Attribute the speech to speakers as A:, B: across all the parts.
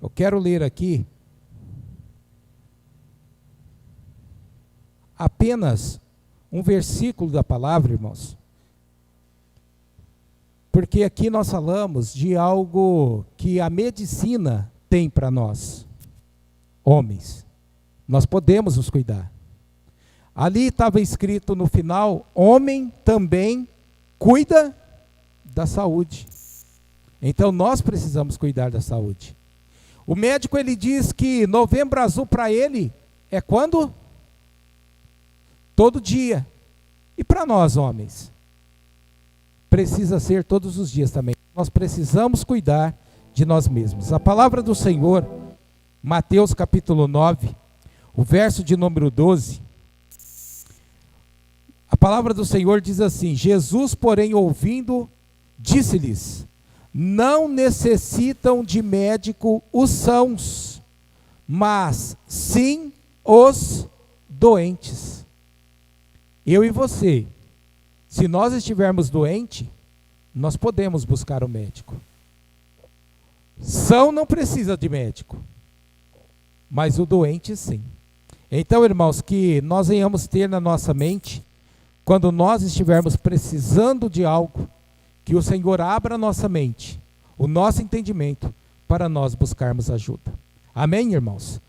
A: Eu quero ler aqui apenas um versículo da palavra, irmãos, porque aqui nós falamos de algo que a medicina tem para nós, homens. Nós podemos nos cuidar. Ali estava escrito no final: homem também cuida da saúde. Então nós precisamos cuidar da saúde. O médico, ele diz que Novembro Azul para ele é quando? Todo dia. E para nós, homens? Precisa ser todos os dias também. Nós precisamos cuidar de nós mesmos. A palavra do Senhor, Mateus capítulo 9, o verso de número 12. A palavra do Senhor diz assim: Jesus, porém, ouvindo, disse-lhes: não necessitam de médico os sãos, mas sim os doentes. Eu e você, se nós estivermos doentes, nós podemos buscar o médico. São não precisa de médico, mas o doente sim. Então, irmãos, que nós venhamos ter na nossa mente, quando nós estivermos precisando de algo, que o Senhor abra a nossa mente, o nosso entendimento, para nós buscarmos ajuda. Amém, irmãos?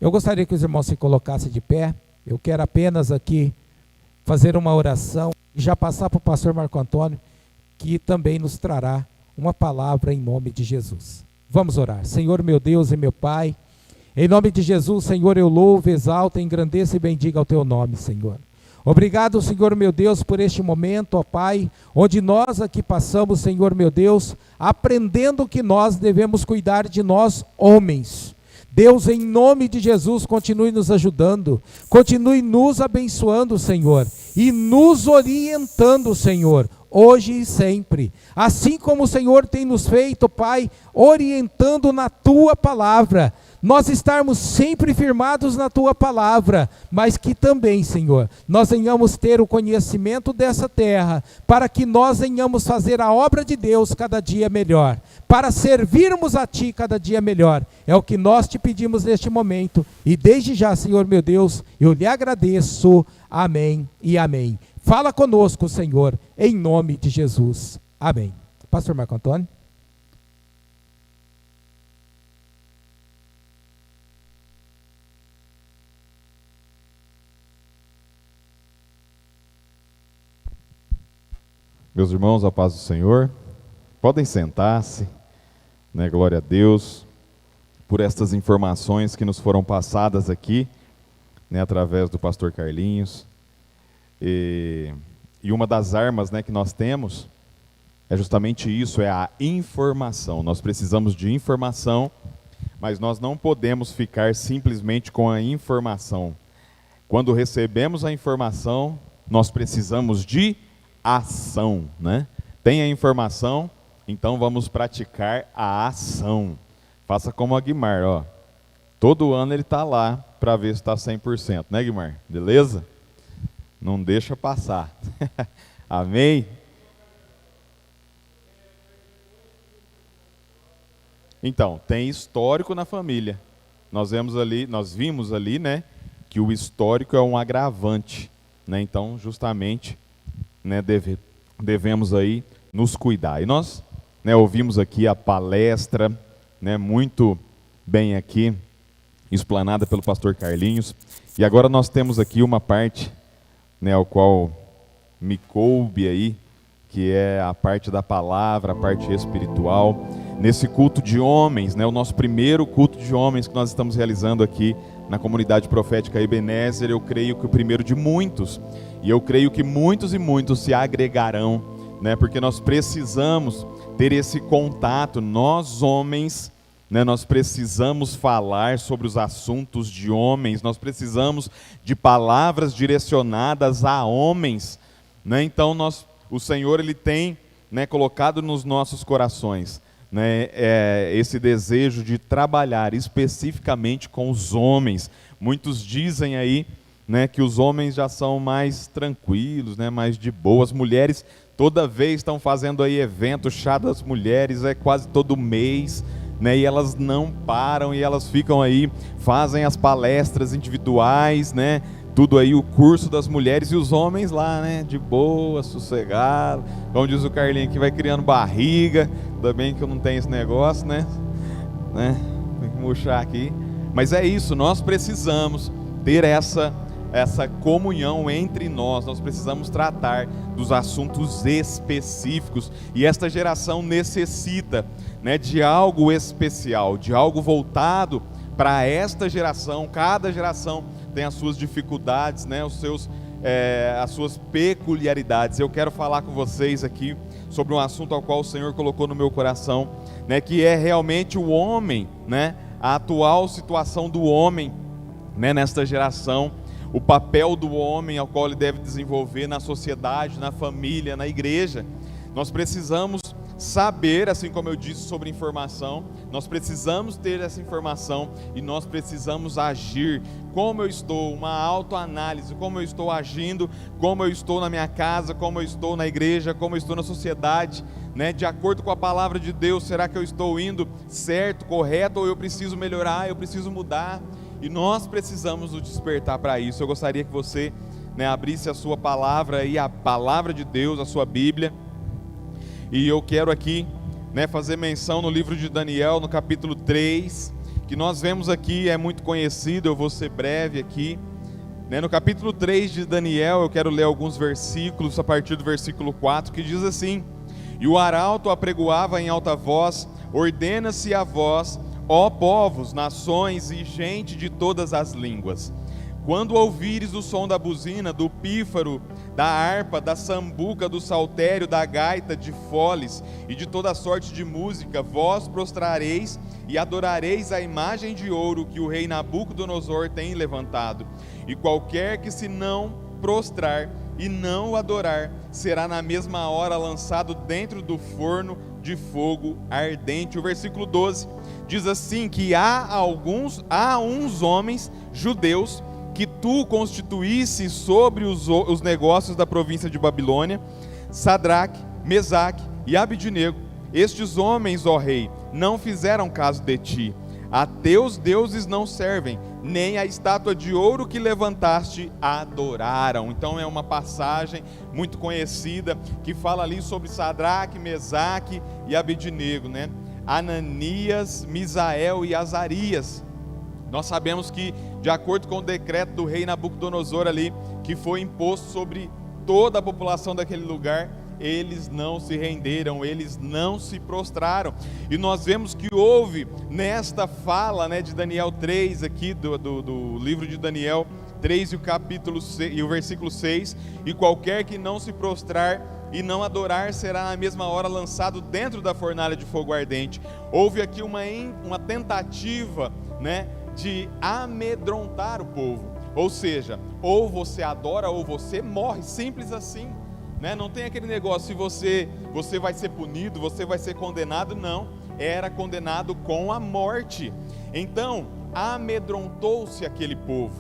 A: Eu gostaria que os irmãos se colocassem de pé. Eu quero apenas aqui fazer uma oração e já passar para o pastor Marco Antônio, que também nos trará uma palavra em nome de Jesus. Vamos orar. Senhor, meu Deus e meu Pai, em nome de Jesus, Senhor, eu louvo, exalto, engrandeço e bendiga o teu nome, Senhor. Obrigado, Senhor meu Deus, por este momento, ó Pai, onde nós aqui passamos, Senhor meu Deus, aprendendo que nós devemos cuidar de nós, homens. Deus, em nome de Jesus, continue nos ajudando, continue nos abençoando, Senhor, e nos orientando, Senhor, hoje e sempre. Assim como o Senhor tem nos feito, Pai, orientando na Tua palavra, nós estarmos sempre firmados na Tua palavra, mas que também, Senhor, nós venhamos ter o conhecimento dessa terra, para que nós venhamos fazer a obra de Deus cada dia melhor, para servirmos a Ti cada dia melhor. É o que nós te pedimos neste momento, e desde já, Senhor meu Deus, eu lhe agradeço. Amém e amém. Fala conosco, Senhor, em nome de Jesus. Amém. Pastor Marco Antônio.
B: Meus irmãos, a paz do Senhor, podem sentar-se, né? Glória a Deus por estas informações que nos foram passadas aqui, né, através do pastor Carlinhos. E uma das armas, né, que nós temos é justamente isso, é a informação. Nós precisamos de informação, mas nós não podemos ficar simplesmente com a informação. Quando recebemos a informação, nós precisamos de ação, né? Tem a informação, então vamos praticar a ação. Faça como a Guimar, ó. Todo ano ele está lá para ver se está 100%, né, Guimar? Beleza? Não deixa passar. Amém? Então, tem histórico na família. Nós vimos ali, né, que o histórico é um agravante, né? Então, justamente, né, devemos aí nos cuidar. E nós, né, ouvimos aqui a palestra, né, muito bem aqui explanada pelo pastor Carlinhos. E agora nós temos aqui uma parte, né, ao qual me coube aí, que é a parte da palavra, a parte espiritual. Nesse culto de homens, né, o nosso primeiro culto de homens que nós estamos realizando aqui na comunidade profética Ebenezer, eu creio que o primeiro de muitos, e eu creio que muitos e muitos se agregarão, né, porque nós precisamos ter esse contato, nós homens, né, nós precisamos falar sobre os assuntos de homens, nós precisamos de palavras direcionadas a homens, né? Então o Senhor ele tem, né, colocado nos nossos corações, né, esse desejo de trabalhar especificamente com os homens. Muitos dizem aí, né, que os homens já são mais tranquilos, né, mais de boas. Mulheres toda vez estão fazendo aí evento, chá das mulheres, é quase todo mês, né? E elas não param, e elas ficam aí, fazem as palestras individuais, né? Tudo aí, o curso das mulheres, e os homens lá, né? De boa, sossegado, como diz o Carlinhos aqui, vai criando barriga. Ainda bem que eu não tenho esse negócio, né? Tem que murchar aqui. Mas é isso, nós precisamos ter essa comunhão entre nós precisamos tratar dos assuntos específicos, e esta geração necessita, né, de algo especial, de algo voltado para esta geração. Cada geração tem as suas dificuldades, né, as suas peculiaridades. Eu quero falar com vocês aqui sobre um assunto ao qual o Senhor colocou no meu coração, né, que é realmente o homem, né, a atual situação do homem, né, nesta geração, o papel do homem ao qual ele deve desenvolver na sociedade, na família, na igreja. Nós precisamos saber, assim como eu disse sobre informação, nós precisamos ter essa informação e nós precisamos agir. Como eu estou, uma autoanálise, como eu estou agindo, como eu estou na minha casa, como eu estou na igreja, como eu estou na sociedade, né? De acordo com a palavra de Deus, será que eu estou indo certo, correto, ou eu preciso melhorar, eu preciso mudar? E nós precisamos nos despertar para isso. Eu gostaria que você, né, abrisse a sua palavra aí, a palavra de Deus, a sua Bíblia. E eu quero aqui, né, fazer menção no livro de Daniel, no capítulo 3, que nós vemos aqui, é muito conhecido, eu vou ser breve aqui. Né, no capítulo 3 de Daniel, eu quero ler alguns versículos, a partir do versículo 4, que diz assim: E o arauto apregoava em alta voz: Ordena-se a vós, ó povos, nações e gente de todas as línguas, quando ouvires o som da buzina, do pífaro, da harpa, da sambuca, do saltério, da gaita, de foles e de toda sorte de música, vós prostrareis e adorareis a imagem de ouro que o rei Nabucodonosor tem levantado. E qualquer que se não prostrar e não o adorar, será na mesma hora lançado dentro do forno de fogo ardente. O versículo 12 diz assim, que há uns homens judeus que tu constituísse sobre os negócios da província de Babilônia, Sadraque, Mesaque e Abidnego. Estes homens, ó rei, não fizeram caso de ti. A teus deuses não servem, nem a estátua de ouro que levantaste adoraram. Então é uma passagem muito conhecida que fala ali sobre Sadraque, Mesaque e Abidnego, né? Ananias, Misael e Azarias. Nós sabemos que, de acordo com o decreto do rei Nabucodonosor ali, que foi imposto sobre toda a população daquele lugar, eles não se renderam, eles não se prostraram. E nós vemos que houve nesta fala, né, de Daniel 3 aqui, do livro de Daniel 3 e o capítulo 6, e o versículo 6, e qualquer que não se prostrar e não adorar será na mesma hora lançado dentro da fornalha de fogo ardente. Houve aqui uma tentativa, né, de amedrontar o povo, ou seja, ou você adora ou você morre, simples assim, né? Não tem aquele negócio, se você vai ser punido, você vai ser condenado, não, era condenado com a morte. Então amedrontou-se aquele povo,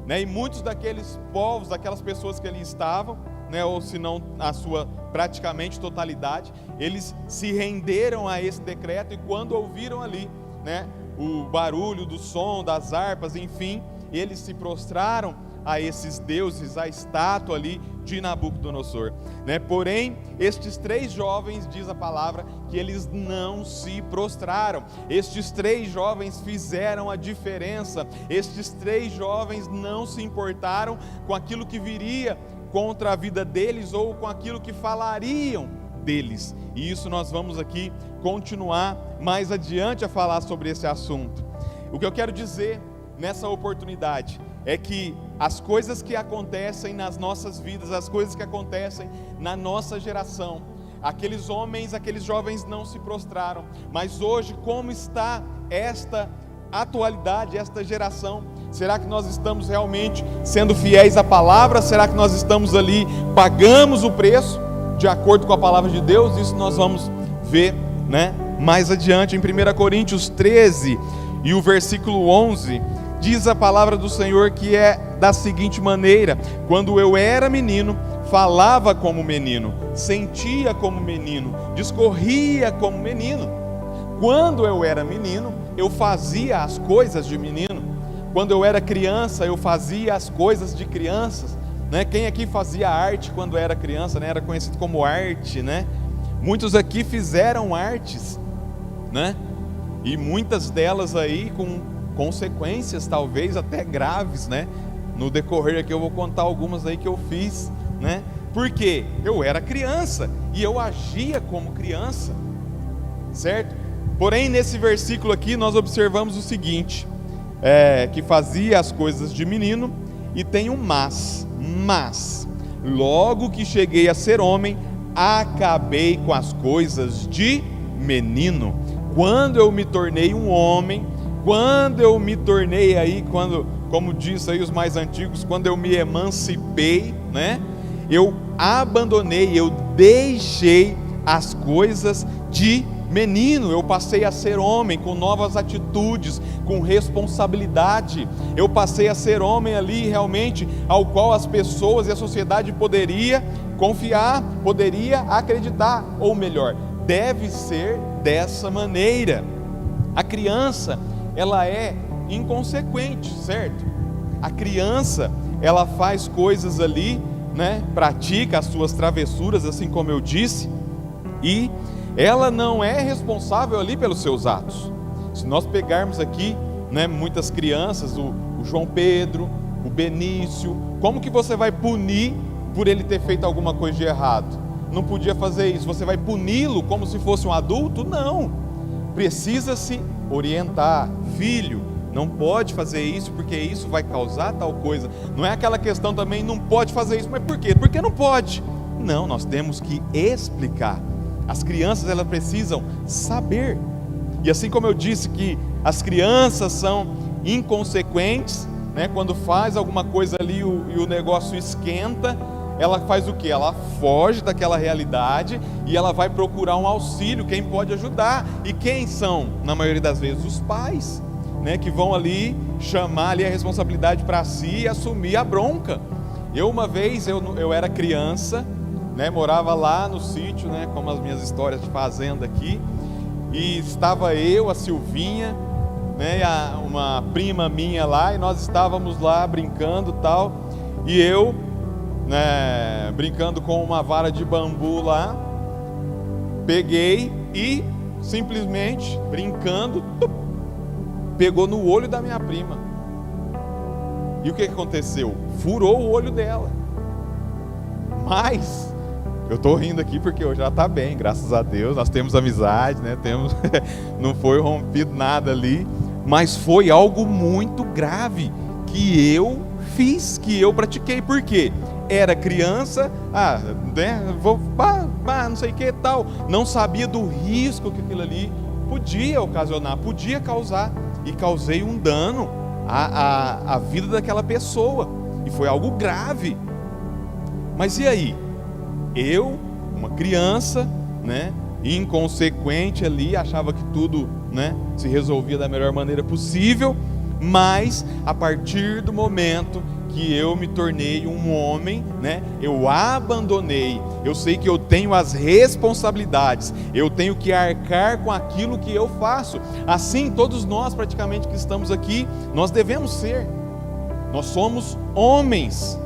B: né? E muitos daqueles povos, daquelas pessoas que ali estavam, né, ou se não a sua praticamente totalidade, eles se renderam a esse decreto, e quando ouviram ali, né, o barulho do som das harpas, enfim, eles se prostraram a esses deuses, a estátua ali de Nabucodonosor, né? Porém, estes 3 jovens, diz a palavra, que eles não se prostraram. Estes 3 jovens fizeram a diferença. Estes 3 jovens não se importaram com aquilo que viria contra a vida deles ou com aquilo que falariam deles. E isso nós vamos aqui continuar mais adiante a falar sobre esse assunto. O que eu quero dizer nessa oportunidade é que as coisas que acontecem nas nossas vidas, as coisas que acontecem na nossa geração, aqueles homens, aqueles jovens não se prostraram, mas hoje como está esta atualidade, esta geração? Será que nós estamos realmente sendo fiéis à palavra? Será que nós estamos ali, pagamos o preço de acordo com a palavra de Deus? Isso nós vamos ver, né, mais adiante em 1 Coríntios 13 e o versículo 11, diz a palavra do Senhor que é da seguinte maneira: quando eu era menino, falava como menino, sentia como menino, discorria como menino. Quando eu era menino, eu fazia as coisas de menino. Quando eu era criança, eu fazia as coisas de crianças, né? Quem aqui fazia arte quando era criança, né? Era conhecido como arte, né? Muitos aqui fizeram artes, né? E muitas delas aí com consequências talvez até graves, né? No decorrer aqui eu vou contar algumas aí que eu fiz, né? Porque eu era criança e eu agia como criança, certo? Porém, nesse versículo aqui nós observamos o seguinte, que fazia as coisas de menino, e tem um mas, logo que cheguei a ser homem, acabei com as coisas de menino. Quando eu me tornei um homem, quando eu me tornei aí, como diz aí os mais antigos, quando eu me emancipei, né? Eu abandonei, eu deixei as coisas de menino, eu passei a ser homem com novas atitudes, com responsabilidade. Eu passei a ser homem ali realmente, ao qual as pessoas e a sociedade poderia confiar, poderia acreditar, ou melhor, deve ser dessa maneira. A criança, ela é inconsequente, certo? A criança, ela faz coisas ali, né? Pratica as suas travessuras, assim como eu disse, e ela não é responsável ali pelos seus atos. Se nós pegarmos aqui, né, muitas crianças, o João Pedro, o Benício, como que você vai punir por ele ter feito alguma coisa de errado? Não podia fazer isso. Você vai puni-lo como se fosse um adulto? Não. Precisa-se orientar. Filho, não pode fazer isso porque isso vai causar tal coisa. Não é aquela questão também, não pode fazer isso, mas por quê? Porque não pode. Não, nós temos que explicar. As crianças, elas precisam saber. E assim como eu disse que as crianças são inconsequentes, né? Quando faz alguma coisa ali e o negócio esquenta, ela faz o quê? Ela foge daquela realidade e ela vai procurar um auxílio, quem pode ajudar. E quem são? Na maioria das vezes os pais, né? Que vão ali chamar ali a responsabilidade para si e assumir a bronca. Uma vez eu era criança, né, morava lá no sítio, né, como as minhas histórias de fazenda aqui, e estava eu, a Silvinha, né, uma prima minha lá, e nós estávamos lá brincando e tal, e eu, né, brincando com uma vara de bambu lá, peguei e simplesmente, brincando, pegou no olho da minha prima. E o que aconteceu? Furou o olho dela. Mas eu estou rindo aqui porque hoje ela está bem, graças a Deus. Nós temos amizade, né? Não foi rompido nada ali, mas foi algo muito grave que eu fiz, que eu pratiquei. Por quê? Era criança, né? Não sei o que tal, não sabia do risco que aquilo ali podia ocasionar, podia causar, e causei um dano à vida daquela pessoa, e foi algo grave. Mas e aí? Eu, uma criança, né, inconsequente ali, achava que tudo, né, se resolvia da melhor maneira possível, mas a partir do momento que eu me tornei um homem, né, eu abandonei, eu sei que eu tenho as responsabilidades, eu tenho que arcar com aquilo que eu faço. Assim, todos nós praticamente que estamos aqui, nós devemos ser, nós somos homens,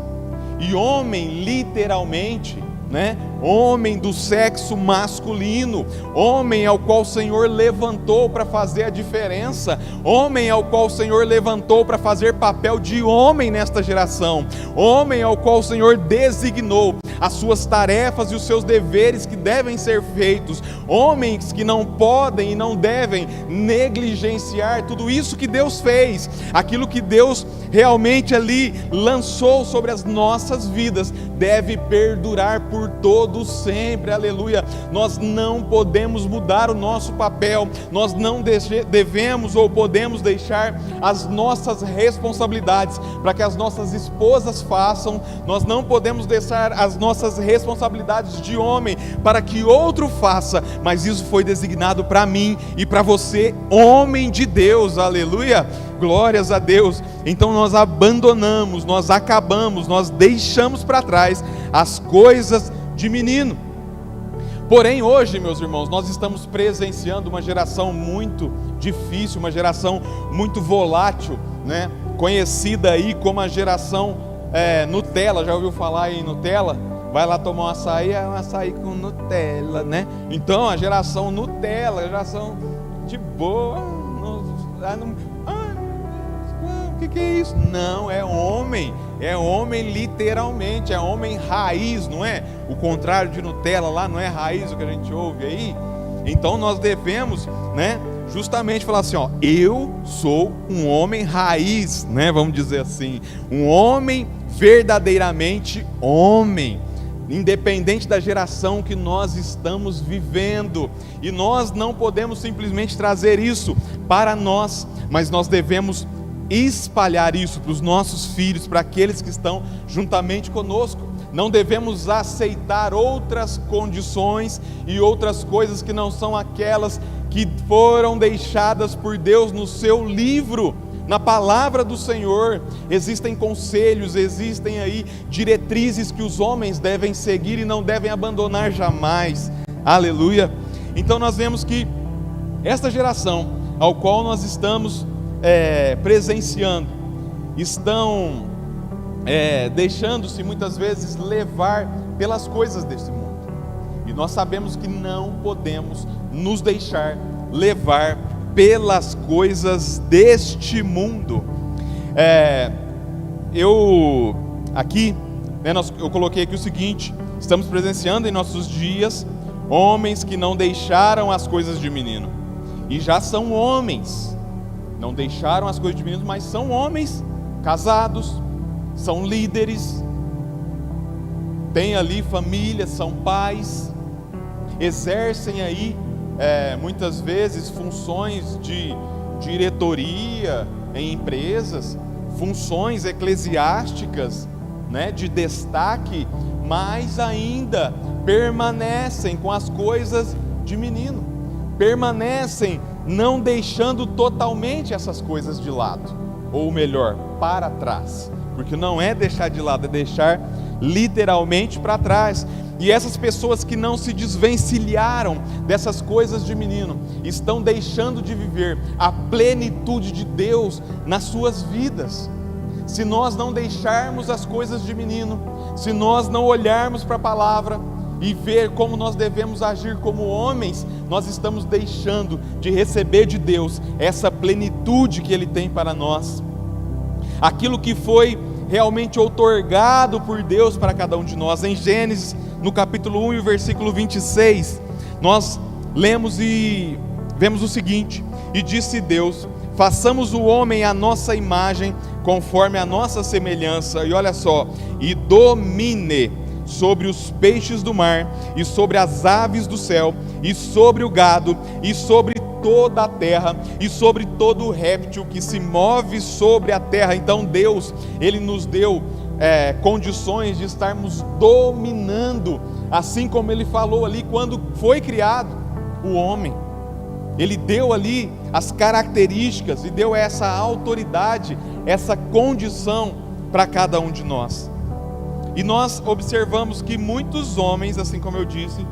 B: e homem literalmente, né? Homem do sexo masculino, homem ao qual o Senhor levantou para fazer a diferença, homem ao qual o Senhor levantou para fazer papel de homem nesta geração, homem ao qual o Senhor designou as suas tarefas e os seus deveres que devem ser feitos, homens que não podem e não devem negligenciar tudo isso que Deus fez, aquilo que Deus realmente ali lançou sobre as nossas vidas, deve perdurar por todos sempre, aleluia. Nós não podemos mudar o nosso papel, nós não devemos ou podemos deixar as nossas responsabilidades para que as nossas esposas façam, nós não podemos deixar as nossas responsabilidades de homem para que outro faça, mas isso foi designado para mim e para você, homem de Deus, aleluia, glórias a Deus. Então nós abandonamos, nós acabamos, nós deixamos para trás as coisas de menino. Porém, hoje, meus irmãos, nós estamos presenciando uma geração muito difícil, uma geração muito volátil, né? Conhecida aí como a geração Nutella. Já ouviu falar em Nutella? Vai lá tomar um açaí, é um açaí com Nutella, né? Então, a geração Nutella, a geração de boa. O que é isso? Não, é homem literalmente, é homem raiz, não é? O contrário de Nutella lá, não é raiz o que a gente ouve aí? Então nós devemos, né, justamente falar assim, ó, eu sou um homem raiz, né, vamos dizer assim, um homem verdadeiramente homem, independente da geração que nós estamos vivendo, e nós não podemos simplesmente trazer isso para nós, mas nós devemos espalhar isso para os nossos filhos, para aqueles que estão juntamente conosco. Não devemos aceitar outras condições e outras coisas que não são aquelas que foram deixadas por Deus no seu livro, na palavra do Senhor. Existem conselhos, existem aí diretrizes que os homens devem seguir e não devem abandonar jamais. Aleluia! Então nós vemos que esta geração ao qual nós estamos presenciando, estão deixando-se muitas vezes levar pelas coisas desse mundo, e nós sabemos que não podemos nos deixar levar pelas coisas deste mundo. Eu coloquei aqui o seguinte: estamos presenciando em nossos dias homens que não deixaram as coisas de menino, e já são homens. Não deixaram as coisas de menino, mas são homens casados, são líderes, têm ali família, são pais, exercem aí muitas vezes funções de diretoria em empresas, funções eclesiásticas, né, de destaque, mas ainda permanecem com as coisas de menino, permanecem não deixando totalmente essas coisas de lado, ou melhor, para trás, porque não é deixar de lado, é deixar literalmente para trás. E essas pessoas que não se desvencilharam dessas coisas de menino, estão deixando de viver a plenitude de Deus nas suas vidas. Se nós não deixarmos as coisas de menino, se nós não olharmos para a palavra e ver como nós devemos agir como homens, nós estamos deixando de receber de Deus essa plenitude que Ele tem para nós. Aquilo que foi realmente outorgado por Deus para cada um de nós. Em Gênesis, no capítulo 1 e o versículo 26, nós lemos e vemos o seguinte: e disse Deus, façamos o homem à nossa imagem, conforme a nossa semelhança, e olha só, e domine sobre os peixes do mar, e sobre as aves do céu, e sobre o gado, e sobre toda a terra, e sobre todo o réptil que se move sobre a terra. Então Deus, Ele nos deu condições de estarmos dominando, assim como Ele falou ali quando foi criado o homem. Ele deu ali as características e deu essa autoridade, essa condição para cada um de nós. E nós observamos que muitos homens, assim como eu disse,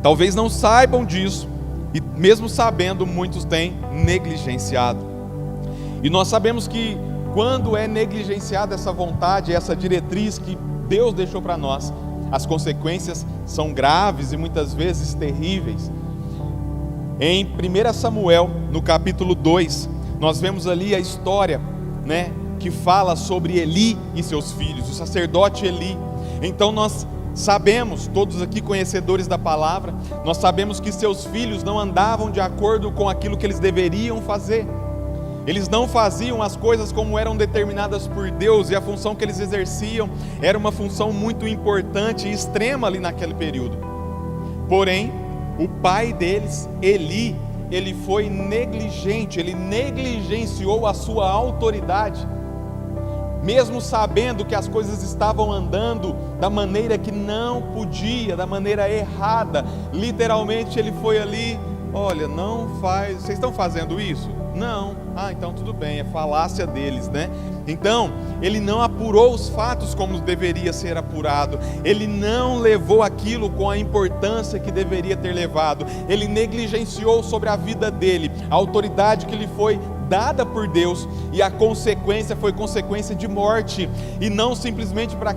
B: talvez não saibam disso, e mesmo sabendo, muitos têm negligenciado. E nós sabemos que quando é negligenciada essa vontade, essa diretriz que Deus deixou para nós, as consequências são graves e muitas vezes terríveis. Em 1 Samuel, no capítulo 2, nós vemos ali a história, né, que fala sobre Eli e seus filhos, o sacerdote Eli. Então nós sabemos, todos aqui conhecedores da palavra, nós sabemos que seus filhos não andavam de acordo com aquilo que eles deveriam fazer. Eles não faziam as coisas como eram determinadas por Deus, e a função que eles exerciam era uma função muito importante e extrema ali naquele período. Porém, o pai deles, Eli, ele foi negligente, ele negligenciou a sua autoridade, mesmo sabendo que as coisas estavam andando da maneira que não podia, da maneira errada. Literalmente ele foi ali: olha, não faz, vocês estão fazendo isso? Não, então tudo bem, é falácia deles, né? Então, ele não apurou os fatos como deveria ser apurado, ele não levou aquilo com a importância que deveria ter levado, ele negligenciou sobre a vida dele a autoridade que lhe foi dada por Deus, e a consequência foi consequência de morte, e não simplesmente para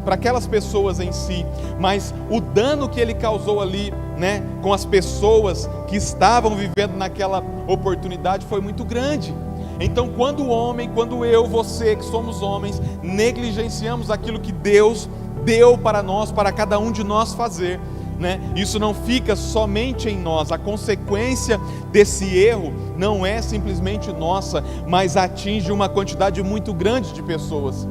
B: aquelas pessoas em si, mas o dano que ele causou ali, né, com as pessoas que estavam vivendo naquela oportunidade foi muito grande. Então, quando o homem, quando eu, você que somos homens, negligenciamos aquilo que Deus deu para nós, para cada um de nós fazer, né? Isso não fica somente em nós, a consequência desse erro não é simplesmente nossa, mas atinge uma quantidade muito grande de pessoas.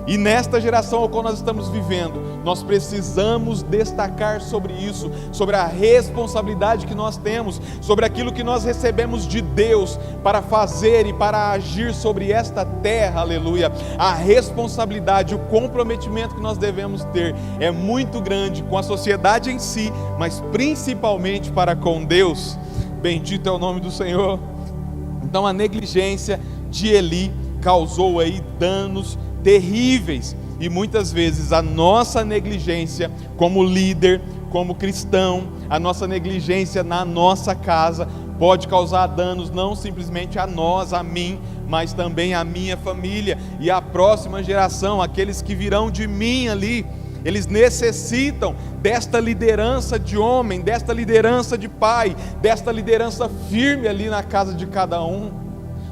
B: E nesta geração ao qual nós estamos vivendo, nós precisamos destacar sobre isso, sobre a responsabilidade que nós temos, sobre aquilo que nós recebemos de Deus para fazer e para agir sobre esta terra, aleluia. A responsabilidade, o comprometimento que nós devemos ter é muito grande com a sociedade em si, mas principalmente para com Deus. Bendito é o nome do Senhor. Então a negligência de Eli causou aí danos terríveis, e muitas vezes a nossa negligência como líder, como cristão, a nossa negligência na nossa casa pode causar danos não simplesmente a nós, a mim, mas também à minha família e à próxima geração, aqueles que virão de mim ali. Eles necessitam desta liderança de homem, desta liderança de pai, desta liderança firme ali na casa de cada um.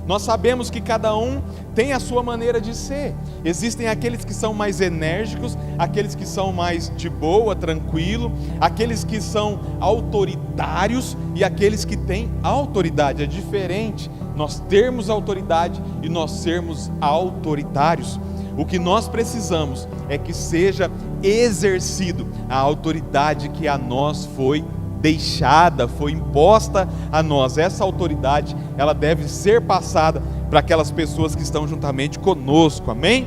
B: Nós sabemos que cada um tem a sua maneira de ser. Existem aqueles que são mais enérgicos, aqueles que são mais de boa, tranquilo, aqueles que são autoritários e aqueles que têm autoridade. É diferente nós termos autoridade e nós sermos autoritários. O que nós precisamos é que seja exercido a autoridade que a nós foi deixada, foi imposta a nós. Essa autoridade, ela deve ser passada para aquelas pessoas que estão juntamente conosco, amém?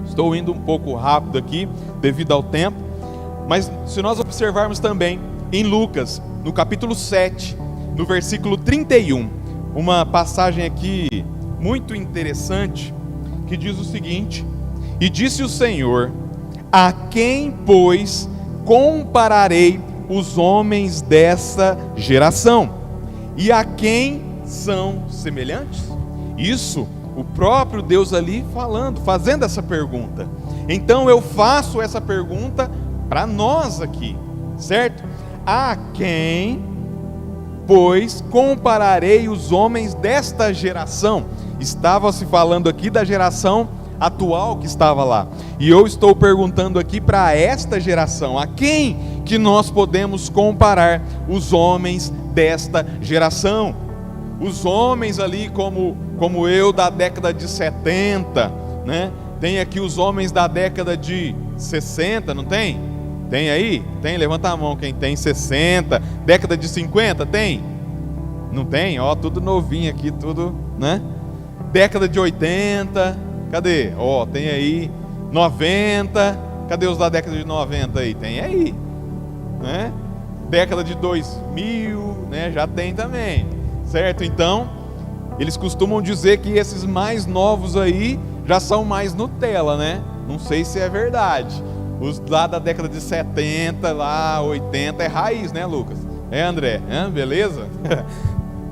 B: Estou indo um pouco rápido aqui, devido ao tempo, mas se nós observarmos também em Lucas, no capítulo 7, no versículo 31, uma passagem aqui muito interessante, que diz o seguinte: e disse o Senhor, a quem, pois, compararei os homens dessa geração? E a quem são semelhantes? Isso, o próprio Deus ali falando, fazendo essa pergunta. Então eu faço essa pergunta para nós aqui, certo? A quem, pois, compararei os homens desta geração? Estava se falando aqui da geração atual que estava lá, e eu estou perguntando aqui para esta geração, a quem que nós podemos comparar os homens desta geração? Os homens ali como eu da década de 70, né? Tem aqui os homens da década de 60, não tem? Tem aí? Tem? Levanta a mão quem tem 60, década de 50, tem? Não tem? Ó, tudo novinho aqui, tudo, né? Década de 80, cadê? Ó, tem aí 90, cadê os da década de 90 aí? Tem aí, né? Década de 2000, né? Já tem também, certo? Então, eles costumam dizer que esses mais novos aí já são mais Nutella, né? Não sei se é verdade. Os lá da década de 70, lá 80 é raiz, né, Lucas? É, André? Beleza?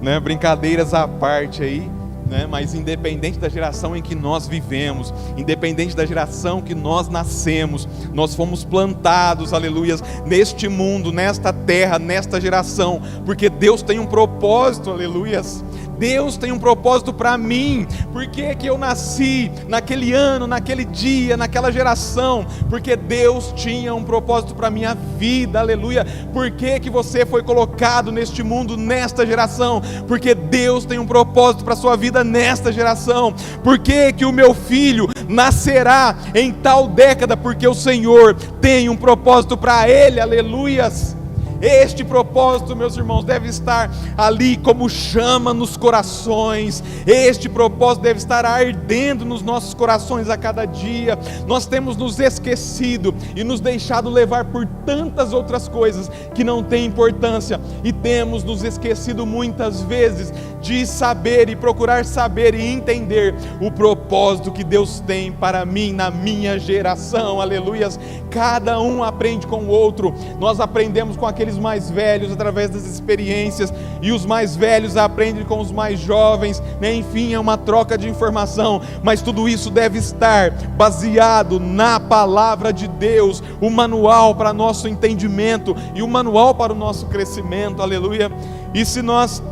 B: Né? Brincadeiras à parte aí. Né? Mas independente da geração em que nós vivemos, independente da geração que nós nascemos, nós fomos plantados, aleluias, neste mundo, nesta terra, nesta geração, porque Deus tem um propósito, aleluias. Deus tem um propósito para mim. Por que que eu nasci naquele ano, naquele dia, naquela geração? Porque Deus tinha um propósito para a minha vida, aleluia. Por que que você foi colocado neste mundo, nesta geração? Porque Deus tem um propósito para a sua vida nesta geração. Por que que o meu filho nascerá em tal década? Porque o Senhor tem um propósito para ele, aleluias. Este propósito, meus irmãos, deve estar ali como chama nos corações. Este propósito deve estar ardendo nos nossos corações a cada dia. Nós temos nos esquecido e nos deixado levar por tantas outras coisas que não têm importância, e temos nos esquecido muitas vezes de saber e procurar saber e entender o propósito que Deus tem para mim, na minha geração. Aleluias. Cada um aprende com o outro. Nós aprendemos com aqueles mais velhos através das experiências, e os mais velhos aprendem com os mais jovens, né? Enfim, é uma troca de informação, mas tudo isso deve estar baseado na palavra de Deus, o manual para nosso entendimento e o manual para o nosso crescimento. Aleluia. E se nós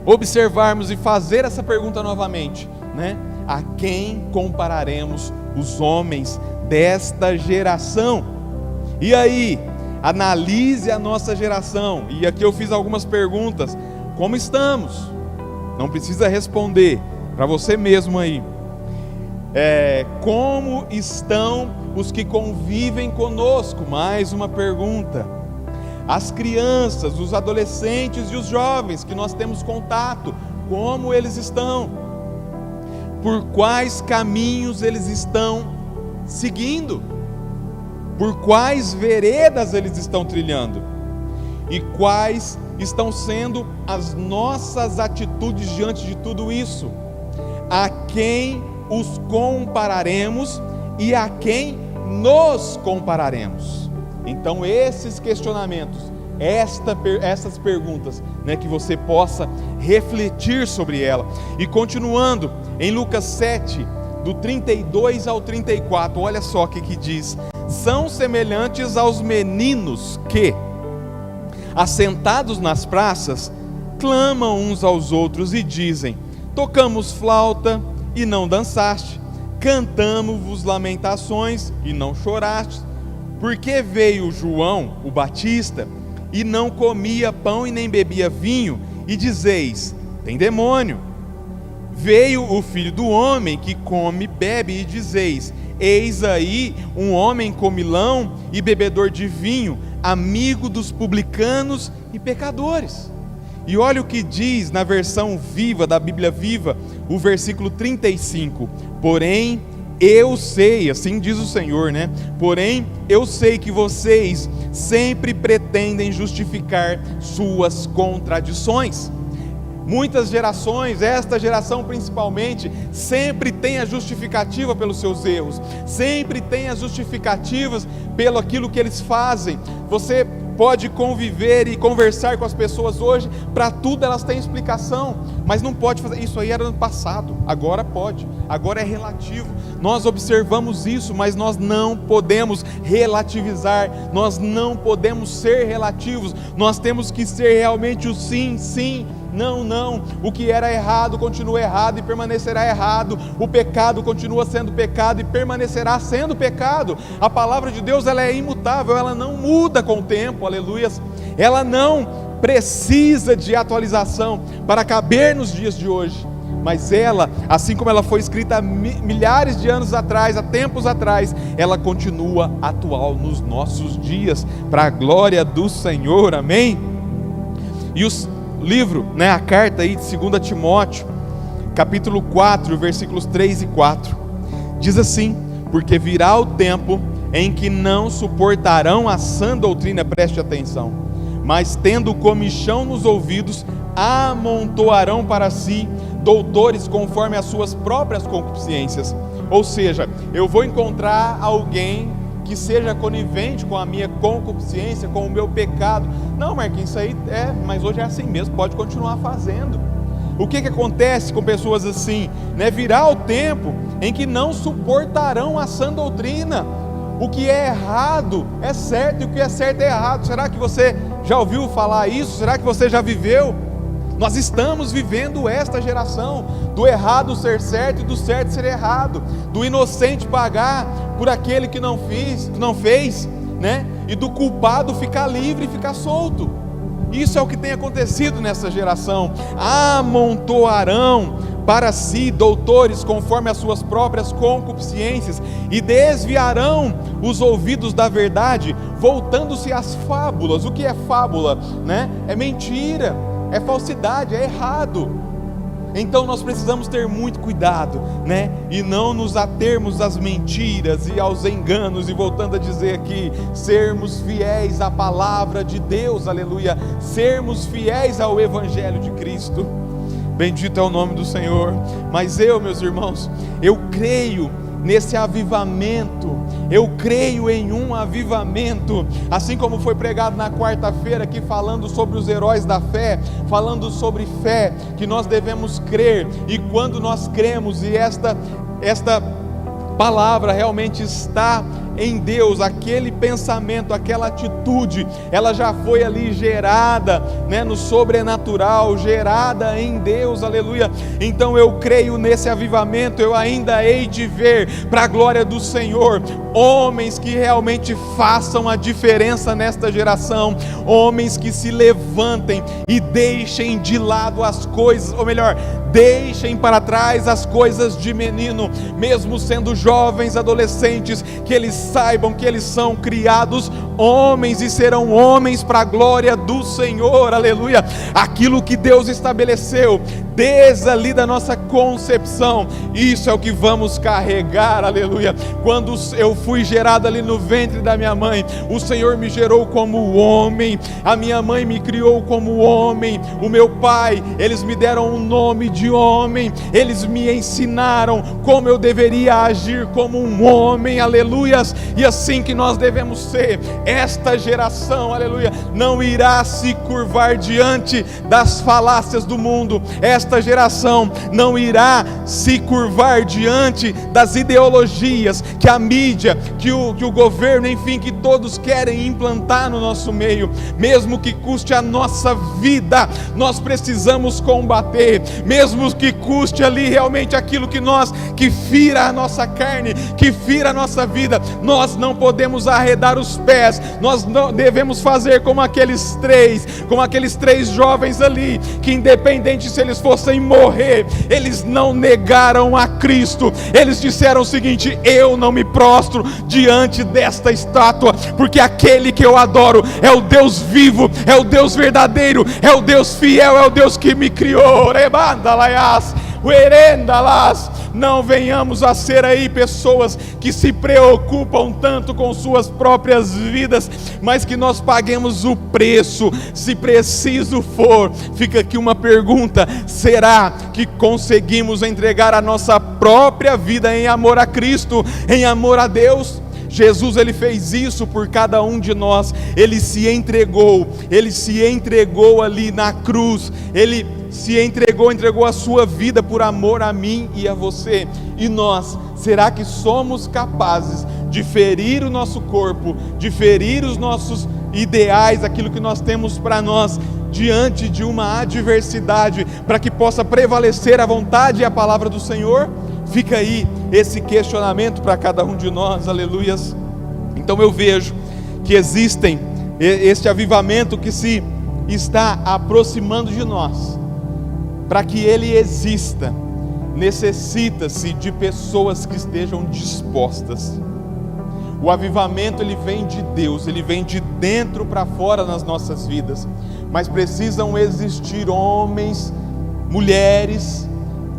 B: observarmos e fazer essa pergunta novamente, né? A quem compararemos os homens desta geração? E aí, analise a nossa geração. E aqui eu fiz algumas perguntas. Como estamos? Não precisa responder, para você mesmo aí. Como estão os que convivem conosco? Mais uma pergunta. As crianças, os adolescentes e os jovens que nós temos contato, como eles estão? Por quais caminhos eles estão seguindo? Por quais veredas eles estão trilhando? E quais estão sendo as nossas atitudes diante de tudo isso? A quem os compararemos e a quem nos compararemos? Então esses questionamentos, essas perguntas, né, que você possa refletir sobre ela. E continuando em Lucas 7, do 32 ao 34, olha só o que diz: são semelhantes aos meninos que, assentados nas praças, clamam uns aos outros e dizem: tocamos flauta e não dançaste, cantamos-vos lamentações e não choraste. Porque veio João, o Batista, e não comia pão e nem bebia vinho, e dizeis: tem demônio. Veio o Filho do Homem, que come e bebe, e dizeis: eis aí um homem comilão e bebedor de vinho, amigo dos publicanos e pecadores. E olha o que diz na versão viva da Bíblia Viva, o versículo 35: porém eu sei, assim diz o Senhor, né? Porém eu sei que vocês sempre pretendem justificar suas contradições. Muitas gerações, esta geração principalmente, sempre tem a justificativa pelos seus erros, sempre tem as justificativas pelo aquilo que eles fazem. Você pode conviver e conversar com as pessoas hoje, para tudo elas têm explicação, mas não pode fazer, isso aí era no passado, agora pode, agora é relativo. Nós observamos isso, mas nós não podemos relativizar, nós não podemos ser relativos, nós temos que ser realmente o sim, sim, não, não. O que era errado continua errado e permanecerá errado. O pecado continua sendo pecado e permanecerá sendo pecado. A palavra de Deus, ela é imutável, ela não muda com o tempo, aleluias. Ela não precisa de atualização para caber nos dias de hoje. Mas ela, assim como ela foi escrita há milhares de anos atrás, há tempos atrás, ela continua atual nos nossos dias, para a glória do Senhor, amém? E o livro, né, a carta aí de 2 Timóteo, capítulo 4, versículos 3 e 4, diz assim: porque virá o tempo em que não suportarão a sã doutrina, preste atenção, mas tendo comichão nos ouvidos, amontoarão para si doutores conforme as suas próprias concupiscências. Ou seja, eu vou encontrar alguém que seja conivente com a minha concupiscência, com o meu pecado. Não, Marquinhos, isso aí mas hoje é assim mesmo, pode continuar fazendo. O que acontece com pessoas assim? Né? Virá o tempo em que não suportarão a sã doutrina. O que é errado é certo e o que é certo é errado. Será que você já ouviu falar isso? Será que você já viveu? Nós estamos vivendo esta geração do errado ser certo e do certo ser errado, do inocente pagar por aquele que não fez, né? E do culpado ficar livre e ficar solto. Isso é o que tem acontecido nessa geração. Amontoarão para si doutores conforme as suas próprias concupiscências, e desviarão os ouvidos da verdade, voltando-se às fábulas. O que é fábula, né? É mentira, é falsidade, é errado. Então nós precisamos ter muito cuidado, né? E não nos atermos às mentiras e aos enganos, e voltando a dizer aqui, sermos fiéis à palavra de Deus, aleluia, sermos fiéis ao Evangelho de Cristo. Bendito é o nome do Senhor. Mas meus irmãos, eu creio nesse avivamento, eu creio em um avivamento, assim como foi pregado na quarta-feira aqui, falando sobre os heróis da fé, falando sobre fé, que nós devemos crer, e quando nós cremos, e esta palavra realmente está em Deus, aquele pensamento, aquela atitude, ela já foi ali gerada, né, no sobrenatural, gerada em Deus, aleluia. Então eu creio nesse avivamento. Eu ainda hei de ver, para a glória do Senhor, homens que realmente façam a diferença nesta geração, homens que se levantem e deixem de lado as coisas, ou melhor, deixem para trás as coisas de menino, mesmo sendo jovens, adolescentes, que eles saibam que eles são criados homens e serão homens para a glória do Senhor, aleluia. Aquilo que Deus estabeleceu desde ali da nossa concepção, isso é o que vamos carregar, aleluia. Quando eu fui gerado ali no ventre da minha mãe, o Senhor me gerou como homem, a minha mãe me criou como homem, o meu pai, eles me deram um nome de homem, eles me ensinaram como eu deveria agir como um homem, aleluias. E assim que nós devemos ser. Esta geração, aleluia, não irá se curvar diante das falácias do mundo. Esta geração não irá se curvar diante das ideologias que a mídia, que o governo, enfim, que todos querem implantar no nosso meio. Mesmo que custe a nossa vida, nós precisamos combater, mesmo que custe ali realmente aquilo que fira a nossa carne, que fira a nossa vida. Nós não podemos arredar os pés, nós não devemos fazer como aqueles três jovens ali, que independente se eles fossem morrer, eles não negaram a Cristo. Eles disseram o seguinte: eu não me prostro diante desta estátua, porque aquele que eu adoro é o Deus vivo, é o Deus verdadeiro, é o Deus fiel, é o Deus que me criou. Não venhamos a ser aí pessoas que se preocupam tanto com suas próprias vidas, mas que nós paguemos o preço, se preciso for. Fica aqui uma pergunta: será que conseguimos entregar a nossa própria vida em amor a Cristo, em amor a Deus? Jesus, ele fez isso por cada um de nós. Ele se entregou ali na cruz, ele se entregou a sua vida por amor a mim e a você. E nós, será que somos capazes de ferir o nosso corpo, de ferir os nossos ideais, aquilo que nós temos para nós, diante de uma adversidade, para que possa prevalecer a vontade e a palavra do Senhor? Fica aí esse questionamento para cada um de nós, aleluias. Então eu vejo que existem este avivamento que se está aproximando de nós. Para que ele exista, necessita-se de pessoas que estejam dispostas. O avivamento, ele vem de Deus, ele vem de dentro para fora nas nossas vidas, mas precisam existir homens, mulheres,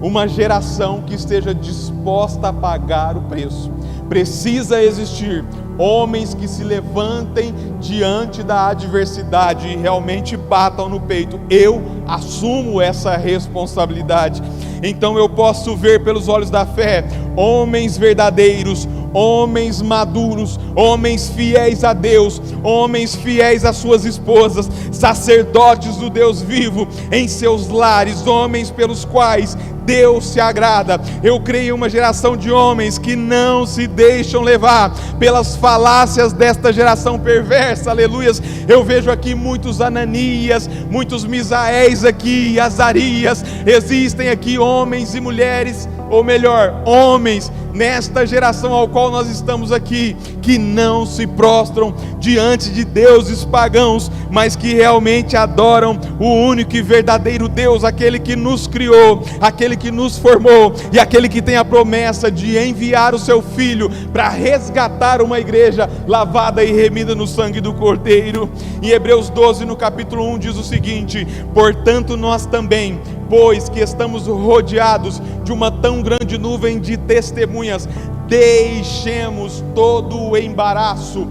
B: uma geração que esteja disposta a pagar o preço. Precisa existir homens que se levantem diante da adversidade e realmente batam no peito: eu assumo essa responsabilidade. Então eu posso ver pelos olhos da fé homens verdadeiros, homens maduros, homens fiéis a Deus, homens fiéis às suas esposas, sacerdotes do Deus vivo em seus lares, homens pelos quais Deus se agrada. Eu creio em uma geração de homens que não se deixam levar pelas falácias desta geração perversa, aleluias. Eu vejo aqui muitos Ananias, muitos Misaéis aqui, Azarias. Existem aqui homens e mulheres ou melhor, homens, nesta geração ao qual nós estamos aqui, que não se prostram diante de deuses pagãos, mas que realmente adoram o único e verdadeiro Deus, aquele que nos criou, aquele que nos formou, e aquele que tem a promessa de enviar o seu Filho para resgatar uma igreja lavada e remida no sangue do Cordeiro. Em Hebreus 12, no capítulo 1, diz o seguinte: portanto nós também, pois que estamos rodeados de uma tão grande nuvem de testemunhas, deixemos todo o embaraço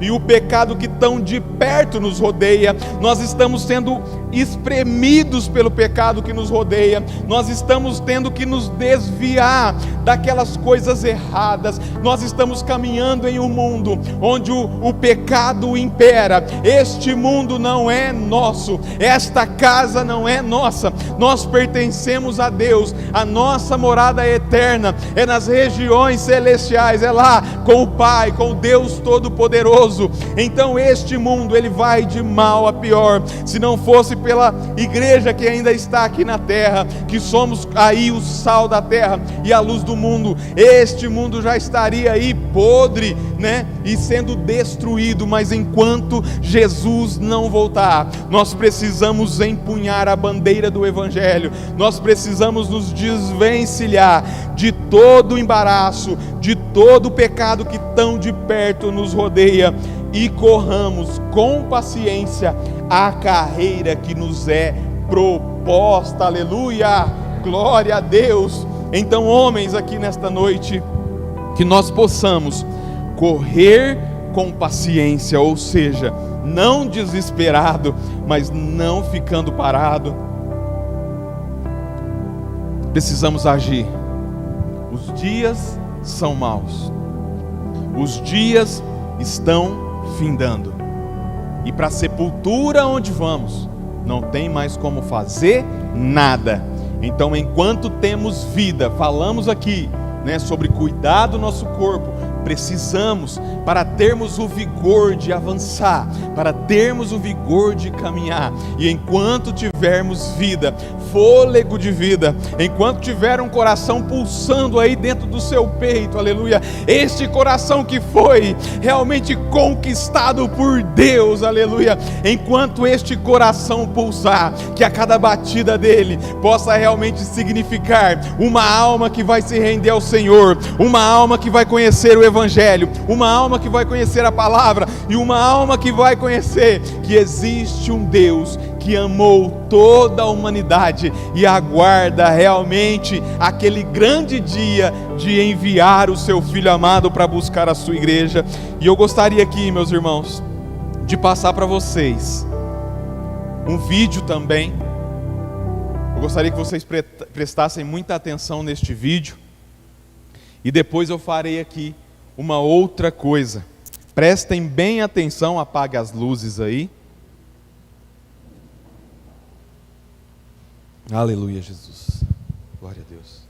B: e o pecado que tão de perto nos rodeia. Nós estamos sendo espremidos pelo pecado que nos rodeia, nós estamos tendo que nos desviar daquelas coisas erradas, nós estamos caminhando em um mundo onde o pecado impera. Este mundo não é nosso, esta casa não é nossa, nós pertencemos a Deus, a nossa morada eterna é nas regiões celestiais, é lá com o Pai, com o Deus Todo-Poderoso. Então este mundo, ele vai de mal a pior. Se não fosse pela igreja que ainda está aqui na terra, que somos aí o sal da terra e a luz do mundo, este mundo já estaria aí podre, né? E sendo destruído. Mas enquanto Jesus não voltar, nós precisamos empunhar a bandeira do Evangelho, nós precisamos nos desvencilhar de todo o embaraço, de todo o pecado que tão de perto nos rodeia, e corramos com paciência a carreira que nos é proposta. Aleluia, glória a Deus. Então, homens, aqui nesta noite, que nós possamos correr com paciência, ou seja, não desesperado, mas não ficando parado. Precisamos agir. Os dias são maus, os dias estão findando, e para a sepultura onde vamos, não tem mais como fazer nada. Então, enquanto temos vida, falamos aqui, né, sobre cuidar do nosso corpo. Precisamos, para termos o vigor de avançar, para termos o vigor de caminhar, e enquanto tivermos vida, fôlego de vida, enquanto tiver um coração pulsando aí dentro do seu peito, aleluia, este coração que foi realmente conquistado por Deus, aleluia, enquanto este coração pulsar, que a cada batida dele possa realmente significar uma alma que vai se render ao Senhor, uma alma que vai conhecer o Evangelho, uma alma que vai conhecer a palavra, e uma alma que vai conhecer que existe um Deus que amou toda a humanidade e aguarda realmente aquele grande dia de enviar o seu Filho amado para buscar a sua igreja. E eu gostaria aqui, meus irmãos, de passar para vocês um vídeo também. Eu gostaria que vocês prestassem muita atenção neste vídeo, e depois eu farei aqui uma outra coisa. Prestem bem atenção, apague as luzes aí. Aleluia, Jesus. Glória a Deus.